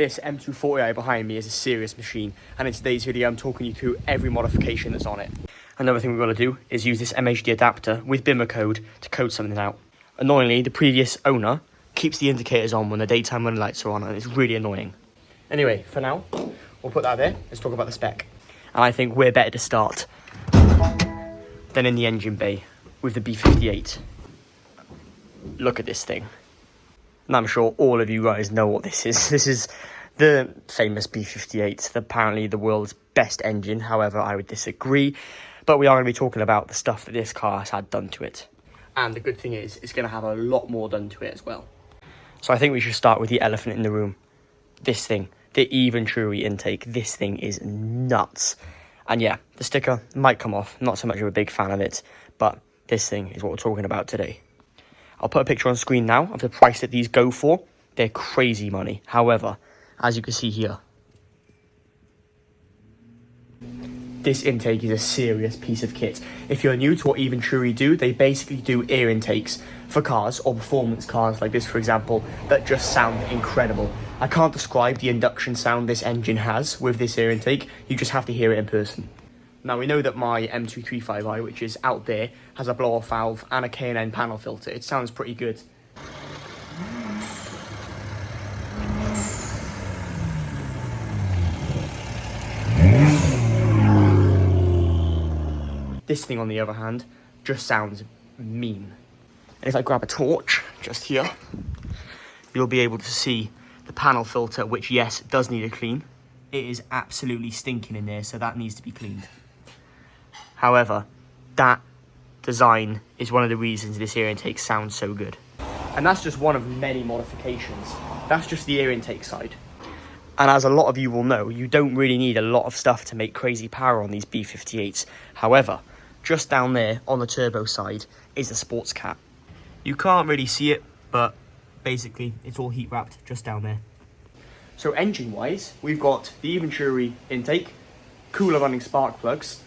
This M240i behind me is a serious machine, and in today's video I'm talking you through every modification that's on it. Another thing we've got to do is use this MHD adapter with Bimmer code to code something out. Annoyingly, the previous owner keeps the indicators on when the daytime running lights are on, and it's really annoying. Anyway, for now, we'll put that there. Let's talk about the spec. And I think we're better to start than in the engine bay with the B58. Look at this thing. And I'm sure all of you guys know what this is. This is the famous B58, apparently the world's best engine. However, I would disagree. But we are going to be talking about the stuff that this car has had done to it. And the good thing is, it's going to have a lot more done to it as well. So I think we should start with the elephant in the room. This thing, the M240i intake. This thing is nuts. And yeah, the sticker might come off. Not so much of a big fan of it. But this thing is what we're talking about today. I'll put a picture on screen now of the price that these go for. They're crazy money. However, as you can see here, this intake is a serious piece of kit. If you're new to what M240i do, they basically do air intakes for cars or performance cars like this, for example, that just sound incredible. I can't describe the induction sound this engine has with this air intake. You just have to hear it in person. Now, we know that my M235i, which is out there, has a blow-off valve and a K&N panel filter. It sounds pretty good. This thing, on the other hand, just sounds mean. And if I grab a torch, just here, you'll be able to see the panel filter, which, yes, does need a clean. It is absolutely stinking in there, so that needs to be cleaned. However, that design is one of the reasons this air intake sounds so good. And that's just one of many modifications. That's just the air intake side. And as a lot of you will know, you don't really need a lot of stuff to make crazy power on these B58s. However, just down there on the turbo side is a sports cat. You can't really see it, but basically it's all heat wrapped just down there. So engine wise, we've got the M240i intake, cooler running spark plugs,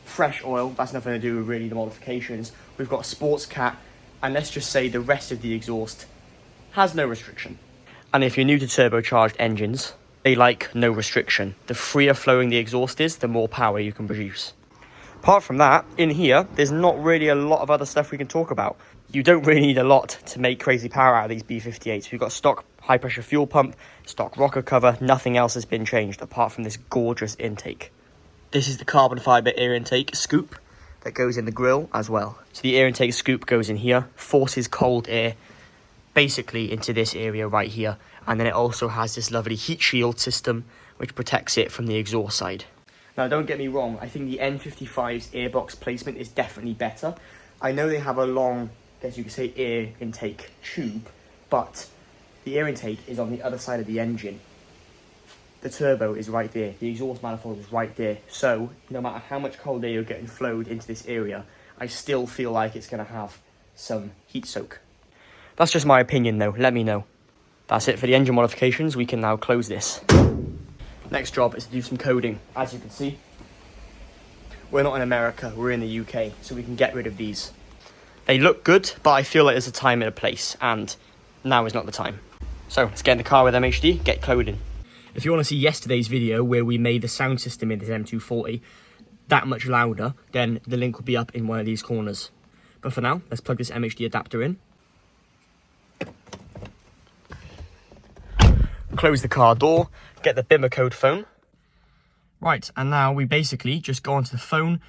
fresh oil, that's nothing to do with really the modifications. We've got a sports cat, and let's just say the rest of the exhaust has no restriction. And if you're new to turbocharged engines, they like no restriction. The freer flowing the exhaust is, the more power you can produce. Apart from that, in here, there's not really a lot of other stuff we can talk about. You don't really need a lot to make crazy power out of these B58s. We've got stock high pressure fuel pump, stock rocker cover, nothing else has been changed apart from this gorgeous intake. This is the carbon fibre air intake scoop that goes in the grille as well. So the air intake scoop goes in here, forces cold air basically into this area right here. And then it also has this lovely heat shield system which protects it from the exhaust side. Now, don't get me wrong, I think the N55's airbox placement is definitely better. I know they have a long, I guess you could say, air intake tube, but the air intake is on the other side of the engine. The turbo is right there, the exhaust manifold is right there, so no matter how much cold air you're getting flowed into this area, I still feel like it's going to have some heat soak. That's just my opinion though, let me know. That's it for the engine modifications, we can now close this. Next job is to do some coding. As you can see, we're not in America, we're in the UK, so we can get rid of these. They look good, but I feel like there's a time and a place, and now is not the time. So let's get in the car with MHD, get coding. If you want to see yesterday's video where we made the sound system in this M240i that much louder, then the link will be up in one of these corners. But for now, let's plug this MHD adapter in. Close the car door, get the Bimmer code phone. Right, and now we basically just go onto the phone,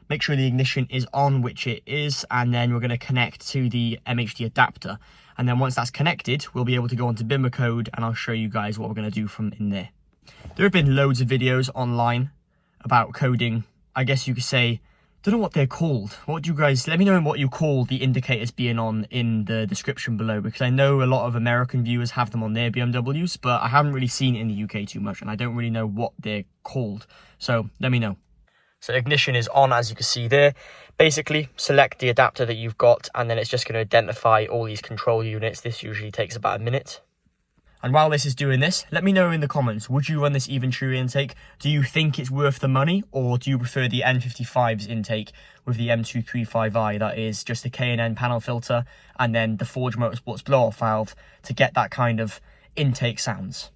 make sure the ignition is on, which it is, and then we're going to connect to the MHD adapter. And then once that's connected, we'll be able to go onto Bimmer code, and I'll show you guys what we're going to do from in there. There have been loads of videos online about coding, I guess you could say. Don't know what they're called. What do you guys, let me know what you call the indicators being on in the description below, because I know a lot of American viewers have them on their BMWs, but I haven't really seen it in the UK too much, and I don't really know what they're called. So let me know. So ignition is on, as you can see there. Basically, select the adapter that you've got, and then it's just going to identify all these control units. This usually takes about a minute. And while this is doing this, let me know in the comments, would you run this M240i intake? Do you think it's worth the money, or do you prefer the N55's intake with the M235i, that is just the K&N panel filter and then the Forge Motorsports blow-off valve to get that kind of intake sounds?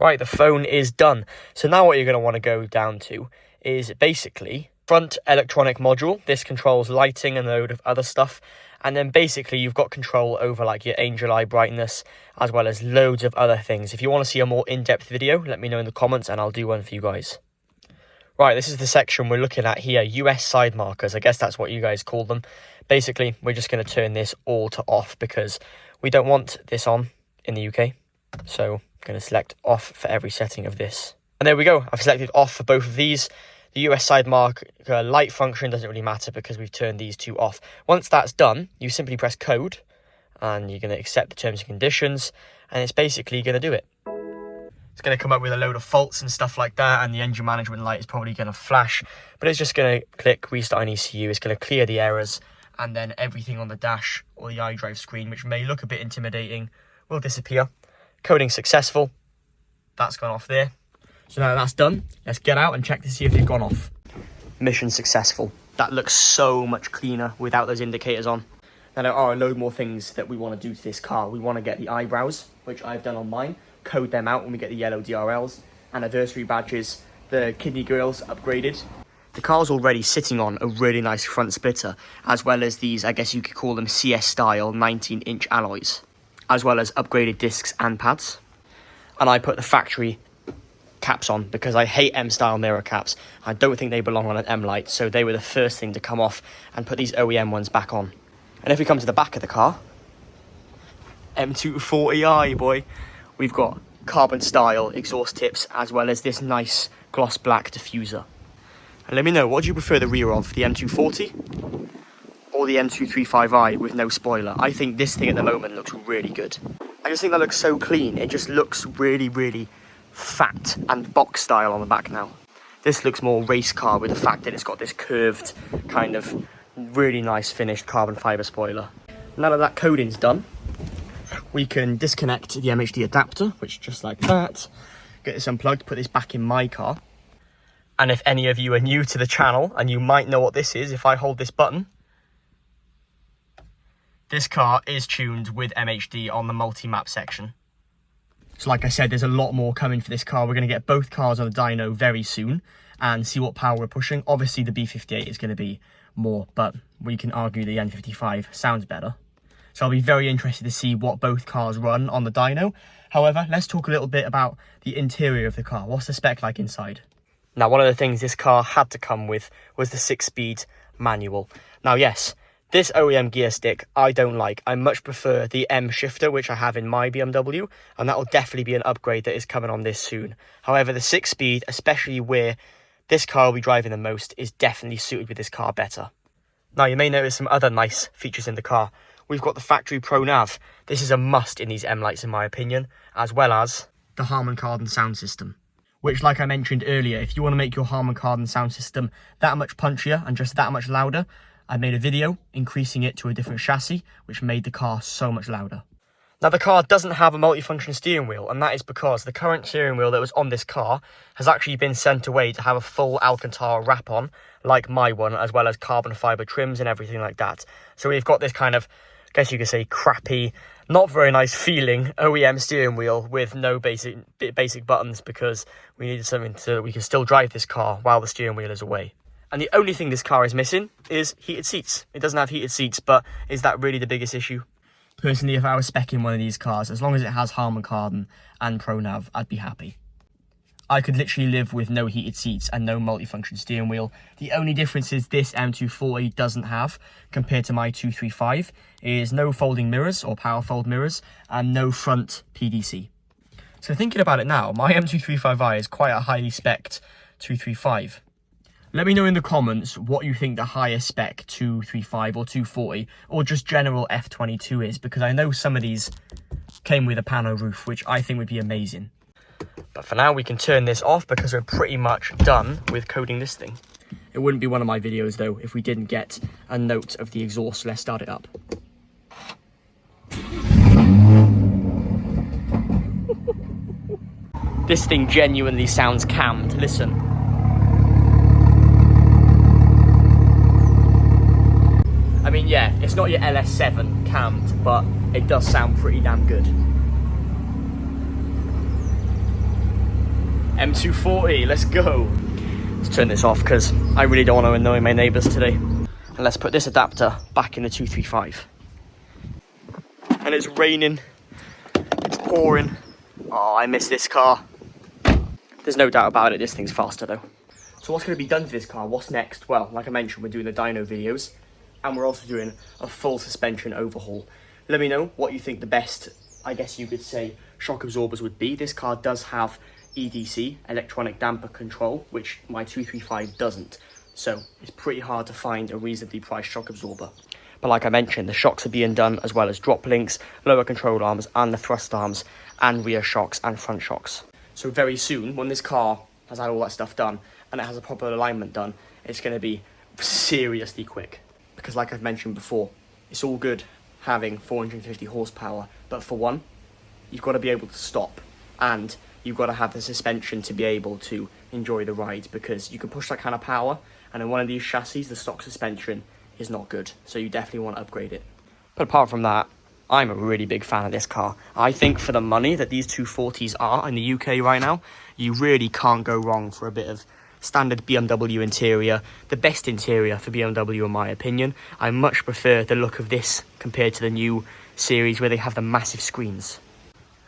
Right, the phone is done. So now what you're going to want to go down to is basically front electronic module. This controls lighting and a load of other stuff. And then basically you've got control over like your angel eye brightness, as well as loads of other things. If you want to see a more in-depth video, let me know in the comments and I'll do one for you guys. Right, this is the section we're looking at here, US side markers. I guess that's what you guys call them. Basically, we're just going to turn this all to off because we don't want this on in the UK. So I'm going to select off for every setting of this. And there we go. I've selected off for both of these. The US side marker light function doesn't really matter because we've turned these two off. Once that's done, you simply press code and you're going to accept the terms and conditions, and it's basically going to do it. It's going to come up with a load of faults and stuff like that, and the engine management light is probably going to flash, but it's just going to click restart an ECU. It's going to clear the errors, and then everything on the dash or the iDrive screen, which may look a bit intimidating, will disappear. Coding successful. That's gone off there. So now that's done, let's get out and check to see if they've gone off. Mission successful. That looks so much cleaner without those indicators on. Now there are a load more things that we want to do to this car. We want to get the eyebrows, which I've done on mine, code them out when we get the yellow DRLs, anniversary badges, the kidney grills upgraded. The car's already sitting on a really nice front splitter, as well as these, I guess you could call them CS style 19-inch alloys, as well as upgraded discs and pads. And I put the factory caps on because I hate M-style mirror caps. I don't think they belong on an M-Light, so they were the first thing to come off and put these OEM ones back on. And if we come to the back of the car, M240i, boy, we've got carbon style exhaust tips as well as this nice gloss black diffuser. And let me know, what do you prefer the rear of, the M240 or the M235i with no spoiler? I think this thing at the moment looks really good. I just think that looks so clean. It just looks really, really fat and box style on the back now. This looks more race car with the fact that it's got this curved kind of really nice finished carbon fiber spoiler. Now that coding's done, we can disconnect the MHD adapter, which just like that, get this unplugged, put this back in my car. And if any of you are new to the channel, and you might know what this is, if I hold this button, this car is tuned with MHD on the multi-map section. So like I said, there's a lot more coming for this car. We're going to get both cars on the dyno very soon and see what power we're pushing. Obviously the B58 is going to be more, but we can argue the N55 sounds better. So I'll be very interested to see what both cars run on the dyno. However, let's talk a little bit about the interior of the car. What's the spec like inside? Now, one of the things this car had to come with was the 6-speed manual. Now, yes, this OEM gear stick I don't like. I much prefer the M shifter, which I have in my BMW, and that will definitely be an upgrade that is coming on this soon. However, the 6-speed, especially where this car will be driving the most, is definitely suited with this car better. Now, you may notice some other nice features in the car. We've got the factory Pro Nav. This is a must in these M-Lights in my opinion, as well as the Harman Kardon sound system, which, like I mentioned earlier, if you want to make your Harman Kardon sound system that much punchier and just that much louder, I made a video increasing it to a different chassis, which made the car so much louder. Now, the car doesn't have a multifunction steering wheel, and that is because the current steering wheel that was on this car has actually been sent away to have a full Alcantara wrap on, like my one, as well as carbon fibre trims and everything like that. So we've got this kind of, I guess you could say, crappy, not very nice feeling OEM steering wheel with no basic buttons, because we needed something so we can still drive this car while the steering wheel is away. And the only thing this car is missing is heated seats. It doesn't have heated seats, but is that really the biggest issue? Personally, if I was speccing one of these cars, as long as it has Harman Kardon and Pro Nav, I'd be happy. I could literally live with no heated seats and no multifunction steering wheel. The only difference is this M240 doesn't have, compared to my 235, is no folding mirrors or power fold mirrors and no front PDC. So thinking about it now, my M235i is quite a highly spec'd 235. Let me know in the comments what you think the highest spec 235 or 240 or just general F22 is, because I know some of these came with a pano roof, which I think would be amazing. But for now, we can turn this off because we're pretty much done with coding this thing. It wouldn't be one of my videos though if we didn't get a note of the exhaust. Let's start it up. This thing genuinely sounds cammed. Listen. I mean, yeah, it's not your LS7 cammed, but it does sound pretty damn good. M240, let's go. Let's turn this off because I really don't want to annoy my neighbours today. And let's put this adapter back in the 235. And it's raining, it's pouring. Oh, I miss this car. There's no doubt about it, this thing's faster though. So what's going to be done to this car? What's next? Well, like I mentioned, we're doing the dyno videos and we're also doing a full suspension overhaul. Let me know what you think the best, I guess you could say, shock absorbers would be. This car does have EDC, electronic damper control, which my 235 doesn't. So it's pretty hard to find a reasonably priced shock absorber. But like I mentioned, the shocks are being done as well as drop links, lower control arms and the thrust arms and rear shocks and front shocks. So very soon, when this car has had all that stuff done and it has a proper alignment done, it's going to be seriously quick. Because like I've mentioned before, it's all good having 450 horsepower, but for one, you've got to be able to stop and you've got to have the suspension to be able to enjoy the ride, because you can push that kind of power and in one of these chassis, the stock suspension is not good. So you definitely want to upgrade it. But apart from that, I'm a really big fan of this car. I think for the money that these 240s are in the UK right now, you really can't go wrong for a bit of standard BMW interior. The best interior for BMW in my opinion. I much prefer the look of this compared to the new series where they have the massive screens.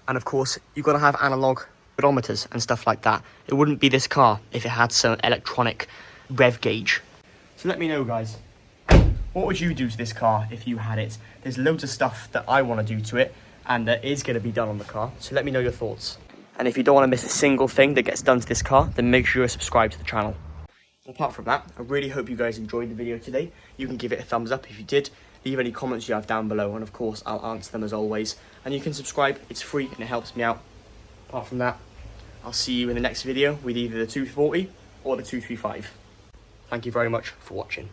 And of course, you've got to have analog speedometers and stuff like that. It wouldn't be this car if it had some electronic rev gauge. So let me know, guys. What would you do to this car if you had it? There's loads of stuff that I want to do to it and that is going to be done on the car. So let me know your thoughts. And if you don't want to miss a single thing that gets done to this car, then make sure you're subscribed to the channel. Apart from that, I really hope you guys enjoyed the video today. You can give it a thumbs up if you did. Leave any comments you have down below and of course I'll answer them as always. And you can subscribe, it's free and it helps me out. Apart from that, I'll see you in the next video with either the 240 or the 235. Thank you very much for watching.